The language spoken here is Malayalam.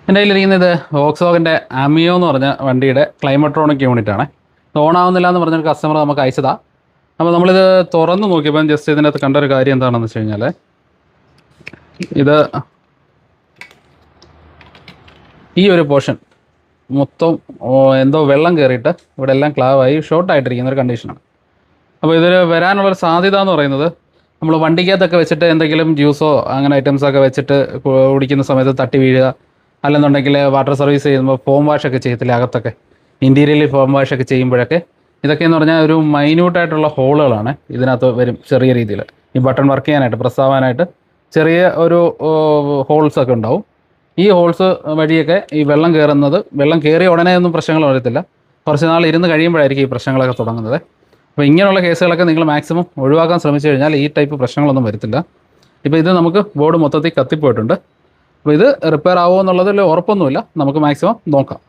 എൻ്റെ കയ്യിലിരിക്കുന്നത് വോക്സ്വാഗൻ്റെ ആമിയോ എന്ന് പറഞ്ഞ വണ്ടിയുടെ ക്ലൈമട്രോണിക് യൂണിറ്റ് ആണ്. ഇത് ഓണാവുന്നില്ല എന്ന് പറഞ്ഞൊരു കസ്റ്റമർ നമുക്ക് അയച്ചതാ. അപ്പോൾ നമ്മളിത് തുറന്ന് നോക്കിയപ്പോൾ ജസ്റ്റ് ഇതിനകത്ത് കണ്ടൊരു കാര്യം എന്താണെന്ന് വെച്ച് കഴിഞ്ഞാൽ, ഇത് ഈ ഒരു പോർഷൻ മൊത്തം എന്തോ വെള്ളം കയറിയിട്ട് ഇവിടെ എല്ലാം ക്ലാവായി ഷോർട്ടായിട്ടിരിക്കുന്ന ഒരു കണ്ടീഷനാണ്. അപ്പോൾ ഇതിൽ വരാനുള്ളൊരു സാധ്യത എന്ന് പറയുന്നത്, നമ്മൾ വണ്ടിക്കകത്തൊക്കെ വെച്ചിട്ട് എന്തെങ്കിലും ജ്യൂസോ അങ്ങനെ ഐറ്റംസൊക്കെ വെച്ചിട്ട് കുടിക്കുന്ന സമയത്ത് തട്ടി വീഴുക, അല്ലെന്നുണ്ടെങ്കിൽ വാട്ടർ സർവീസ് ചെയ്യുമ്പോൾ ഫോം വാഷൊക്കെ ചെയ്യത്തില്ല അകത്തൊക്കെ, ഇൻറ്റീരിയറിൽ ഫോം വാഷൊക്കെ ചെയ്യുമ്പോഴൊക്കെ ഇതൊക്കെയെന്ന് പറഞ്ഞാൽ ഒരു മൈന്യൂട്ടായിട്ടുള്ള ഹോളുകളാണ് ഇതിനകത്ത് വരും. ചെറിയ രീതിയിൽ ഈ ബട്ടൺ വർക്ക് ചെയ്യാനായിട്ട്, പ്രസ് ആവാനായിട്ട് ചെറിയ ഒരു ഹോൾസൊക്കെ ഉണ്ടാവും. ഈ ഹോൾസ് വഴിയൊക്കെ ഈ വെള്ളം കയറുന്നത്, വെള്ളം കയറിയ ഉടനെ ഒന്നും പ്രശ്നങ്ങൾ വരത്തില്ല, കുറച്ച് നാൾ ഇരുന്ന് കഴിയുമ്പോഴായിരിക്കും ഈ പ്രശ്നങ്ങളൊക്കെ തുടങ്ങുന്നത്. അപ്പോൾ ഇങ്ങനെയുള്ള കേസുകളൊക്കെ നിങ്ങൾ മാക്സിമം ഒഴിവാക്കാൻ ശ്രമിച്ചു കഴിഞ്ഞാൽ ഈ ടൈപ്പ് പ്രശ്നങ്ങളൊന്നും വരത്തില്ല. ഇപ്പോൾ ഇത് നമുക്ക് ബോർഡ് മൊത്തത്തിൽ കത്തിപ്പോയിട്ടുണ്ട്. അപ്പോൾ ഇത് റിപ്പയർ ആവുമോ എന്നുള്ളതിൽ ഉറപ്പൊന്നുമില്ല, നമുക്ക് മാക്സിമം നോക്കാം.